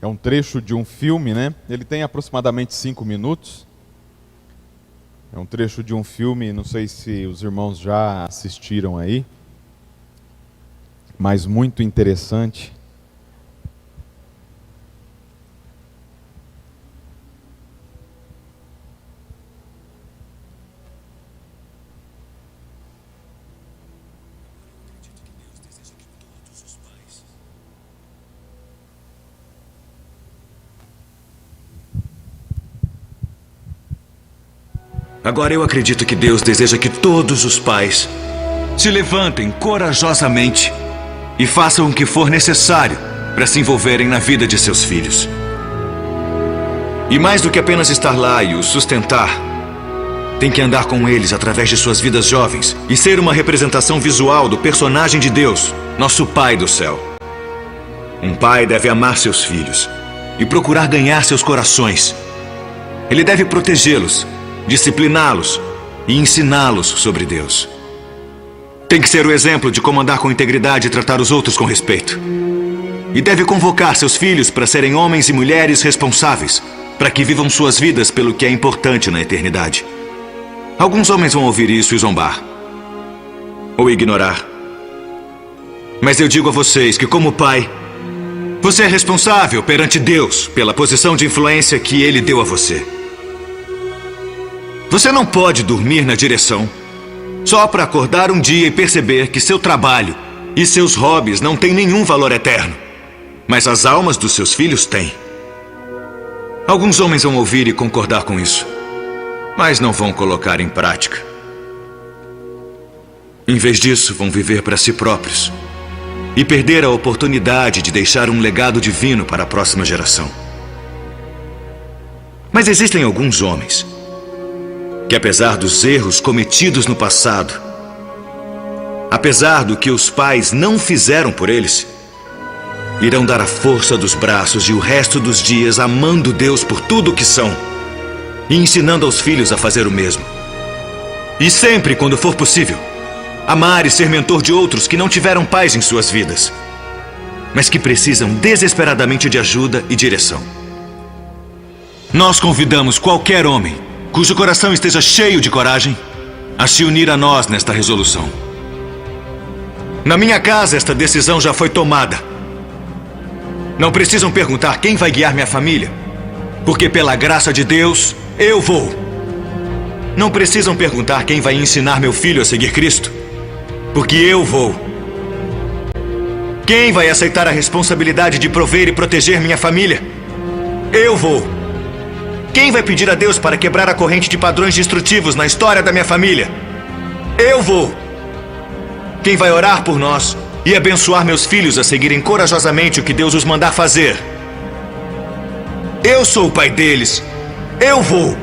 B: É um trecho de um filme, né? Ele tem aproximadamente 5 minutos. É um trecho de um filme, não sei se os irmãos já assistiram aí, mas muito interessante.
C: Agora eu acredito que Deus deseja que todos os pais se levantem corajosamente e façam o que for necessário para se envolverem na vida de seus filhos. E mais do que apenas estar lá e os sustentar, tem que andar com eles através de suas vidas jovens e ser uma representação visual do personagem de Deus, nosso Pai do céu. Um pai deve amar seus filhos e procurar ganhar seus corações. Ele deve protegê-los, discipliná-los e ensiná-los sobre Deus. Tem que ser o exemplo de como andar com integridade e tratar os outros com respeito. E deve convocar seus filhos para serem homens e mulheres responsáveis, para que vivam suas vidas pelo que é importante na eternidade. Alguns homens vão ouvir isso e zombar. ou ignorar. Mas eu digo a vocês que, como pai, você é responsável perante Deus pela posição de influência que Ele deu a você. Você não pode dormir na direção só para acordar um dia e perceber que seu trabalho e seus hobbies não têm nenhum valor eterno, mas as almas dos seus filhos têm. Alguns homens vão ouvir e concordar com isso, mas não vão colocar em prática. Em vez disso, vão viver para si próprios e perder a oportunidade de deixar um legado divino para a próxima geração. Mas existem alguns homens que, apesar dos erros cometidos no passado, apesar do que os pais não fizeram por eles, irão dar a força dos braços e o resto dos dias amando Deus por tudo o que são e ensinando aos filhos a fazer o mesmo. E sempre, quando for possível, amar e ser mentor de outros que não tiveram paz em suas vidas, mas que precisam desesperadamente de ajuda e direção. Nós convidamos qualquer homem cujo coração esteja cheio de coragem a se unir a nós nesta resolução. Na minha casa, esta decisão já foi tomada. Não precisam perguntar quem vai guiar minha família, porque pela graça de Deus, eu vou. Não precisam perguntar quem vai ensinar meu filho a seguir Cristo, porque eu vou. Quem vai aceitar a responsabilidade de prover e proteger minha família? Eu vou. Quem vai pedir a Deus para quebrar a corrente de padrões destrutivos na história da minha família? Eu vou. Quem vai orar por nós e abençoar meus filhos a seguirem corajosamente o que Deus os mandar fazer? Eu sou o pai deles. Eu vou.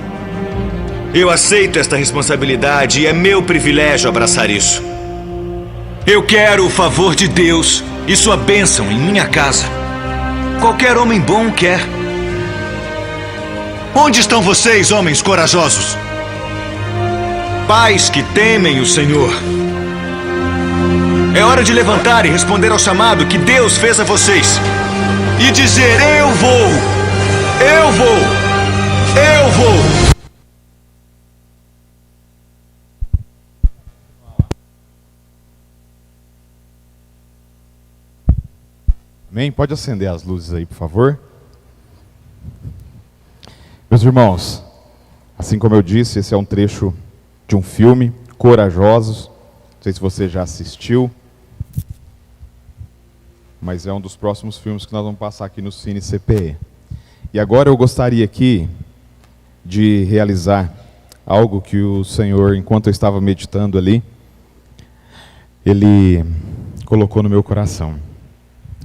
C: Eu aceito esta responsabilidade e é meu privilégio abraçar isso. Eu quero o favor de Deus e sua bênção em minha casa. Qualquer homem bom quer. Onde estão vocês, homens corajosos? Pais que temem o Senhor. É hora de levantar e responder ao chamado que Deus fez a vocês. E dizer: eu vou! Eu vou! Eu vou!
B: Amém? Pode acender as luzes aí, por favor. Meus irmãos, assim como eu disse, esse é um trecho de um filme, Corajosos. Não sei se você já assistiu, mas é um dos próximos filmes que nós vamos passar aqui no Cine CPE. E agora eu gostaria aqui de realizar algo que o Senhor, enquanto eu estava meditando ali, Ele colocou no meu coração.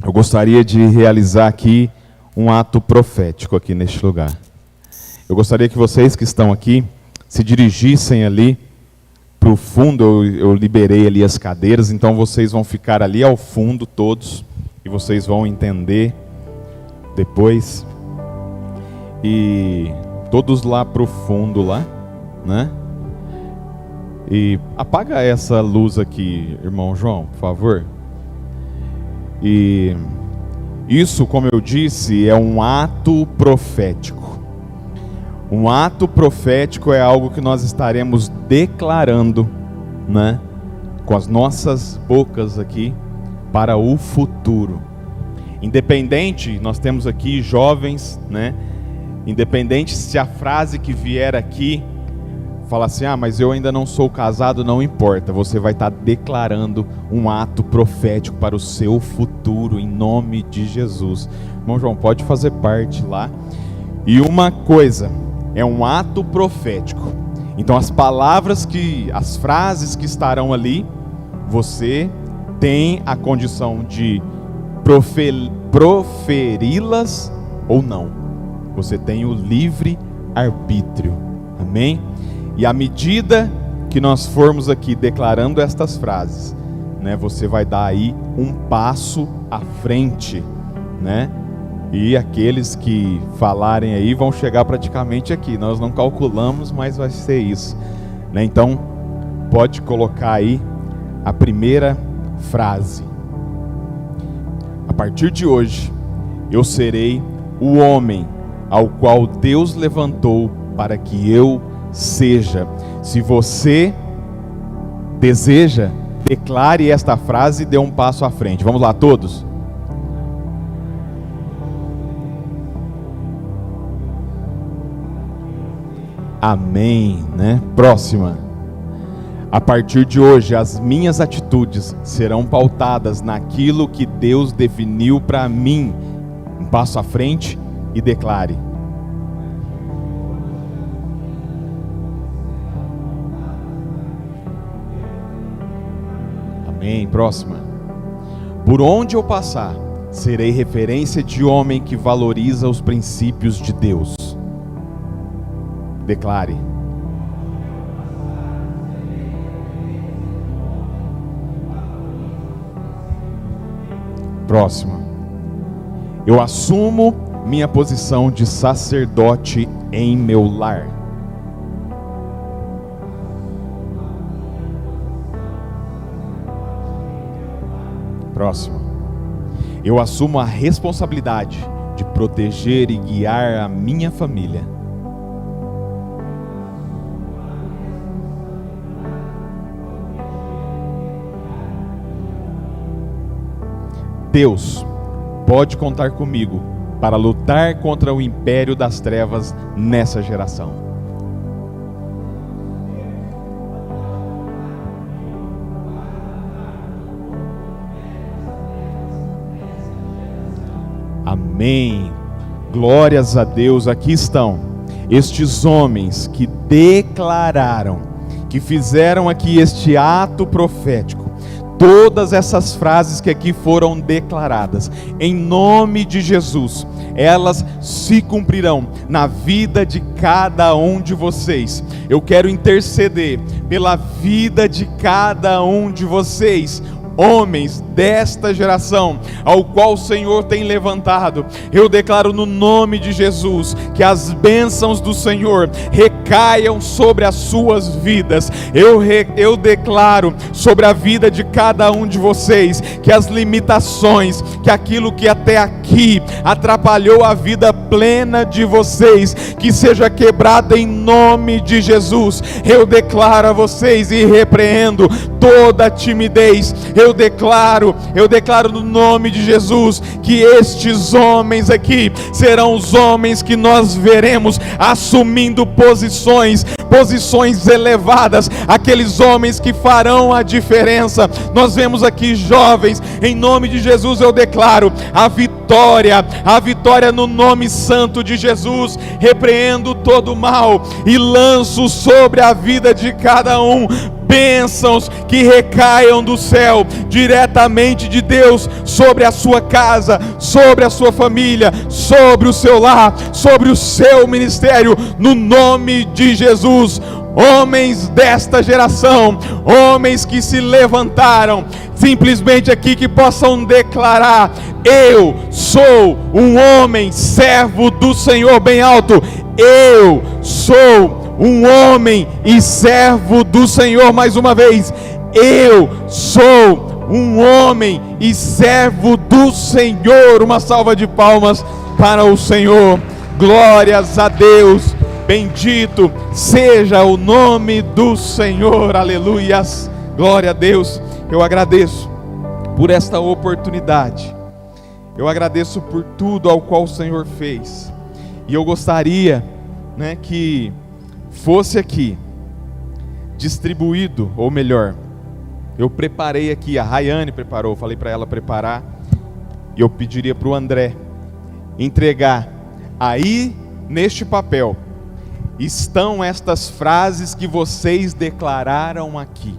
B: Eu gostaria de realizar aqui um ato profético aqui neste lugar. Eu gostaria que vocês que estão aqui se dirigissem ali para o fundo. Eu liberei ali as cadeiras, então vocês vão ficar ali ao fundo todos e vocês vão entender depois. E todos lá para o fundo lá, né? E apaga essa luz aqui, irmão João, por favor. E isso, como eu disse, é um ato profético. Um ato profético é algo que nós estaremos declarando, né, com as nossas bocas aqui para o futuro. Independente, nós temos aqui jovens, né? Independente se a frase que vier aqui fala assim: ah, mas eu ainda não sou casado, não importa. Você vai estar declarando um ato profético para o seu futuro, em nome de Jesus. Irmão João, pode fazer parte lá. E uma coisa, é um ato profético. Então as frases que estarão ali, você tem a condição de proferi-las ou não. Você tem o livre arbítrio. Amém? E à medida que nós formos aqui declarando estas frases, né, você vai dar aí um passo à frente, né? E aqueles que falarem aí vão chegar praticamente aqui. Nós não calculamos, mas vai ser isso, né? Então, pode colocar aí a primeira frase. A partir de hoje, eu serei o homem ao qual Deus levantou para que eu seja. Se você deseja, declare esta frase e dê um passo à frente. Vamos lá, todos. Amém, né? Próxima. A partir de hoje, as minhas atitudes serão pautadas naquilo que Deus definiu para mim. Um passo à frente e declare. Amém. Próxima. Por onde eu passar, serei referência de homem que valoriza os princípios de Deus. Declare. Próxima. Eu assumo minha posição de sacerdote em meu lar. Próximo. Eu assumo a responsabilidade de proteger e guiar a minha família. Deus pode contar comigo para lutar contra o império das trevas nessa geração. Amém. Glórias a Deus. Aqui estão estes homens que declararam, que fizeram aqui este ato profético. Todas essas frases que aqui foram declaradas, em nome de Jesus, elas se cumprirão na vida de cada um de vocês. Eu quero interceder pela vida de cada um de vocês, homens desta geração, ao qual o Senhor tem levantado. Eu declaro no nome de Jesus, que as bênçãos do Senhor recaiam sobre as suas vidas. Eu declaro sobre a vida de cada um de vocês, que as limitações, que aquilo que até aqui atrapalhou a vida plena de vocês, que seja quebrada em nome de Jesus. Eu declaro a vocês e repreendo toda timidez. Eu declaro no nome de Jesus que estes homens aqui serão os homens que nós veremos assumindo posições elevadas, aqueles homens que farão a diferença. Nós vemos aqui jovens, em nome de Jesus eu declaro a vitória no nome santo de Jesus. Repreendo todo o mal e lanço sobre a vida de cada um bênçãos que recaiam do céu, diretamente de Deus, sobre a sua casa, sobre a sua família, sobre o seu lar, sobre o seu ministério, no nome de Jesus. Homens desta geração, homens que se levantaram, simplesmente aqui que possam declarar: eu sou um homem servo do Senhor, bem alto, eu sou um homem e servo do Senhor. Mais uma vez, eu sou um homem e servo do Senhor. Uma salva de palmas para o Senhor. Glórias a Deus. Bendito seja o nome do Senhor. Aleluias. Glória a Deus. Eu agradeço por esta oportunidade. Eu agradeço por tudo ao qual o Senhor fez. E eu gostaria, que fosse aqui distribuído, ou melhor, eu preparei aqui, a Rayane preparou, falei para ela preparar, e eu pediria para o André entregar. Aí neste papel estão estas frases que vocês declararam aqui.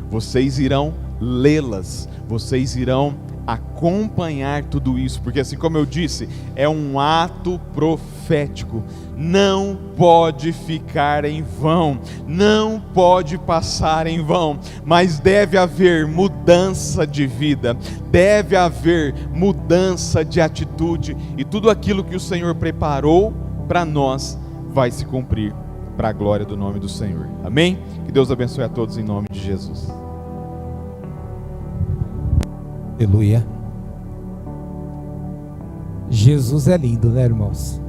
B: Vocês irão lê-las, vocês irão acompanhar tudo isso, porque assim como eu disse, é um ato profético, não pode ficar em vão, não pode passar em vão, mas deve haver mudança de vida, deve haver mudança de atitude, e tudo aquilo que o Senhor preparou para nós vai se cumprir para a glória do nome do Senhor. Amém? Que Deus abençoe a todos em nome de Jesus.
A: Aleluia. Jesus é lindo, né, irmãos?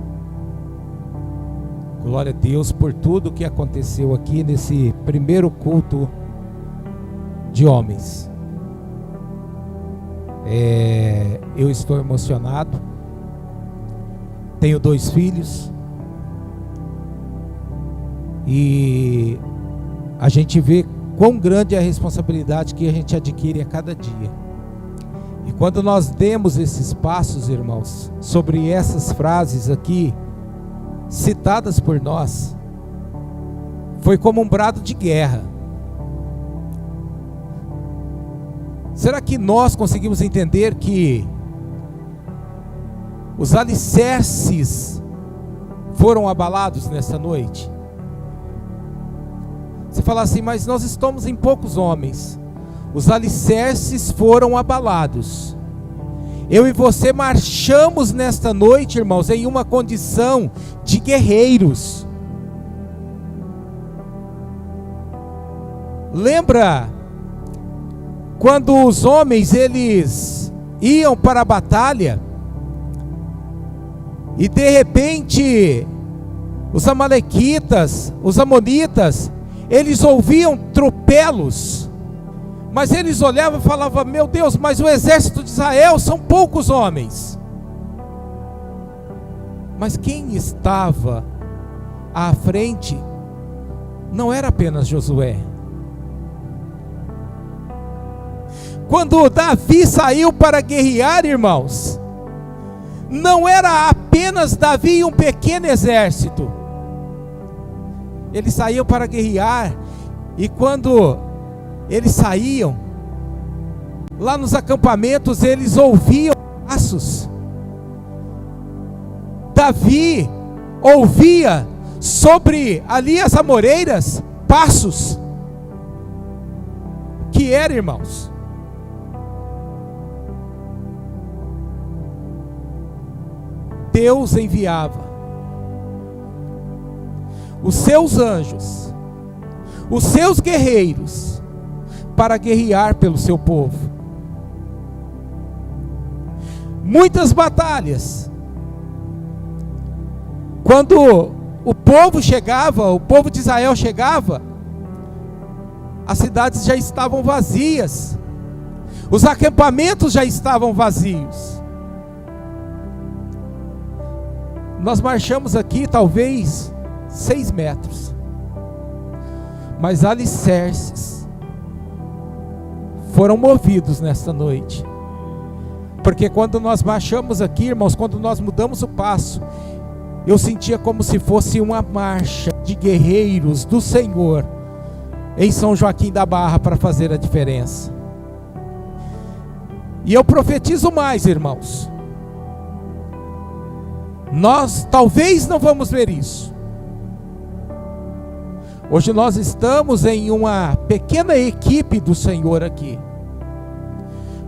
A: Glória a Deus por tudo que aconteceu aqui nesse primeiro culto de homens. Eu estou emocionado. Tenho 2 filhos. E a gente vê quão grande é a responsabilidade que a gente adquire a cada dia. E quando nós demos esses passos, irmãos, sobre essas frases aqui, citadas por nós, foi como um brado de guerra. Será que nós conseguimos entender que os alicerces foram abalados nessa noite? Você fala assim, mas nós estamos em poucos homens. Os alicerces foram abalados. Eu e você marchamos nesta noite, irmãos, em uma condição de guerreiros. Lembra quando os homens eles iam para a batalha e de repente os amalequitas, os amonitas, eles ouviam tropelos, mas eles olhavam e falavam, meu Deus, mas o exército de Israel são poucos homens. Mas quem estava à frente não era apenas Josué. Quando Davi saiu para guerrear, irmãos, não era apenas Davi e um pequeno exército. Eles saíam para guerrear, e quando eles saíam, lá nos acampamentos, eles ouviam passos. Davi ouvia sobre ali as amoreiras, passos. Que era, irmãos? Deus enviava os seus anjos, os seus guerreiros, para guerrear pelo seu povo. Muitas batalhas, quando o povo chegava, o povo de Israel chegava, as cidades já estavam vazias, os acampamentos já estavam vazios. Nós marchamos aqui talvez 6 metros, mas alicerces foram movidos nesta noite, porque quando nós marchamos aqui, irmãos, quando nós mudamos o passo, eu sentia como se fosse uma marcha de guerreiros do Senhor em São Joaquim da Barra para fazer a diferença. E eu profetizo mais, irmãos, nós talvez não vamos ver isso. Hoje nós estamos em uma pequena equipe do Senhor aqui,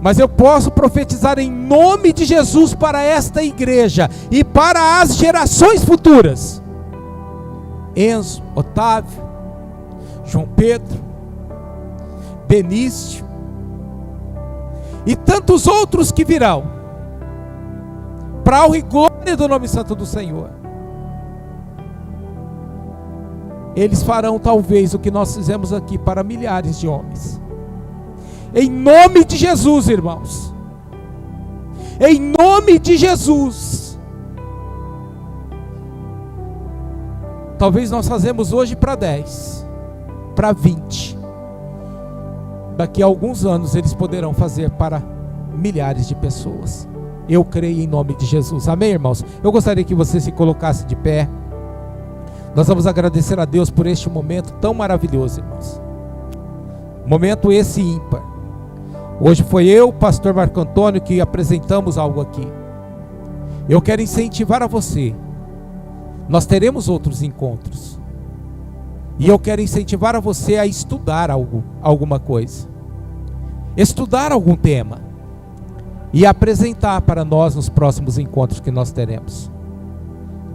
A: mas eu posso profetizar em nome de Jesus para esta igreja e para as gerações futuras. Enzo, Otávio, João Pedro, Benício e tantos outros que virão, para a honra e glória do nome santo do Senhor. Eles farão talvez o que nós fizemos aqui para milhares de homens. Em nome de Jesus, irmãos. Em nome de Jesus. Talvez nós fazemos hoje para 10, para 20. Daqui a alguns anos eles poderão fazer para milhares de pessoas. Eu creio em nome de Jesus. Amém, irmãos? Eu gostaria que você se colocasse de pé. Nós vamos agradecer a Deus por este momento tão maravilhoso, irmãos. Momento esse ímpar. Hoje foi eu, pastor Marco Antônio, que apresentamos algo aqui. Eu quero incentivar a você. Nós teremos outros encontros. E eu quero incentivar a você a estudar alguma coisa. Estudar algum tema. E apresentar para nós nos próximos encontros que nós teremos.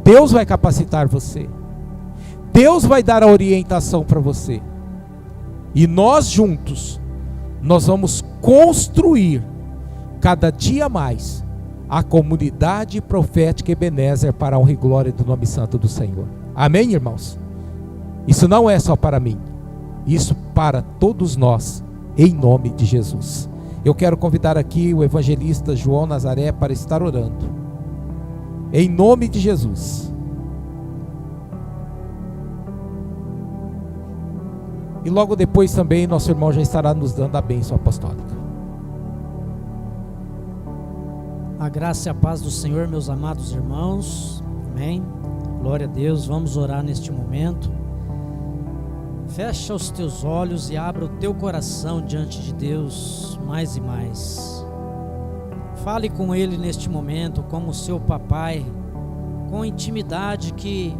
A: Deus vai capacitar você. Deus vai dar a orientação para você. E nós juntos, nós vamos construir cada dia mais a comunidade profética Ebenezer para a honra e glória do nome santo do Senhor. Amém, irmãos? Isso não é só para mim. Isso para todos nós em nome de Jesus. Eu quero convidar aqui o evangelista João Nazaré para estar orando, em nome de Jesus. E logo depois também nosso irmão já estará nos dando a bênção apostólica.
D: A graça e a paz do Senhor, meus amados irmãos. Amém. Glória a Deus. Vamos orar neste momento. Fecha os teus olhos e abra o teu coração diante de Deus mais e mais. Fale com Ele neste momento como seu papai, com a intimidade que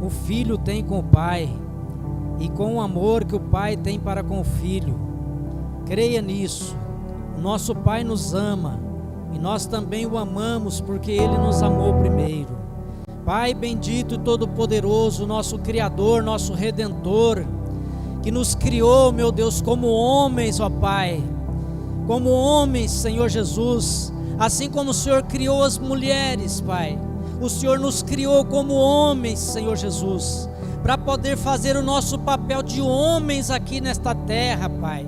D: o filho tem com o pai e com o amor que o pai tem para com o filho. Creia nisso. O nosso Pai nos ama e nós também o amamos porque Ele nos amou primeiro. Pai bendito e todo-poderoso, nosso Criador, nosso Redentor, que nos criou, meu Deus, como homens, ó Pai, como homens, Senhor Jesus, assim como o Senhor criou as mulheres, Pai, o Senhor nos criou como homens, Senhor Jesus, para poder fazer o nosso papel de homens aqui nesta terra, Pai,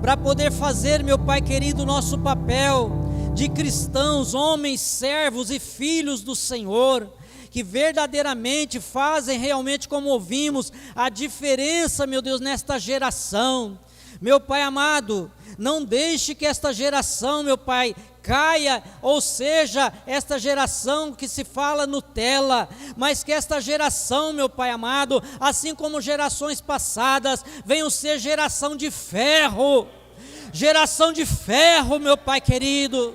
D: para poder fazer, meu Pai querido, o nosso papel de cristãos, homens, servos e filhos do Senhor, que verdadeiramente fazem realmente, como ouvimos, a diferença, meu Deus, nesta geração. Meu Pai amado, não deixe que esta geração, meu Pai, caia, ou seja, esta geração que se fala Nutella, mas que esta geração, meu Pai amado, assim como gerações passadas, venham ser geração de ferro, meu Pai querido.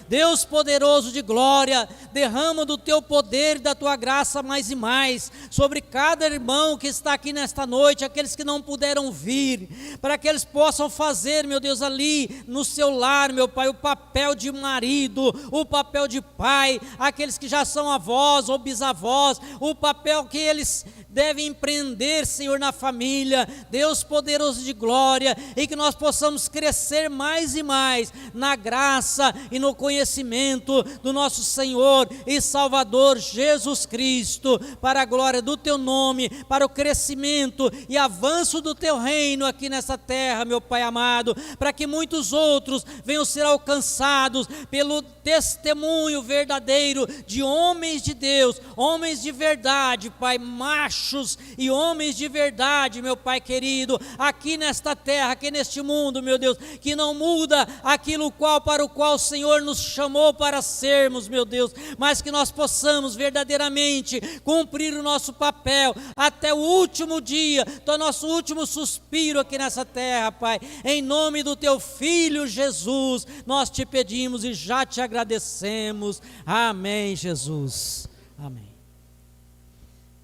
D: Deus poderoso de glória, derrama do teu poder e da tua graça mais e mais sobre cada irmão que está aqui nesta noite, aqueles que não puderam vir, para que eles possam fazer, meu Deus, ali no seu lar, meu Pai, o papel de marido, o papel de pai, aqueles que já são avós ou bisavós, o papel que eles devem empreender, Senhor, na família. Deus poderoso de glória, e que nós possamos crescer mais e mais na graça e no conhecimento do nosso Senhor e Salvador Jesus Cristo, para a glória do teu nome, para o crescimento e avanço do teu reino aqui nessa terra, meu Pai amado, para que muitos outros venham ser alcançados pelo testemunho verdadeiro de homens de Deus, homens de verdade, Pai, machos e homens de verdade, meu Pai querido, aqui nesta terra, aqui neste mundo, meu Deus, que não muda aquilo para o qual o Senhor nos chamou para sermos, meu Deus, mas que nós possamos verdadeiramente cumprir o nosso papel até o último dia, do nosso último suspiro aqui nessa terra, Pai. Em nome do teu Filho Jesus, nós te pedimos e já te agradecemos. Amém, Jesus. Amém.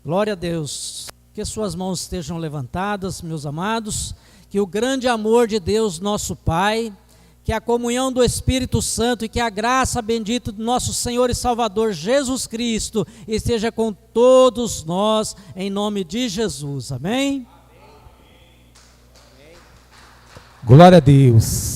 D: Glória a Deus. Que suas mãos estejam levantadas, meus amados, que o grande amor de Deus, nosso Pai, que a comunhão do Espírito Santo e que a graça bendita do nosso Senhor e Salvador Jesus Cristo esteja com todos nós, em nome de Jesus. Amém?
A: Glória a Deus.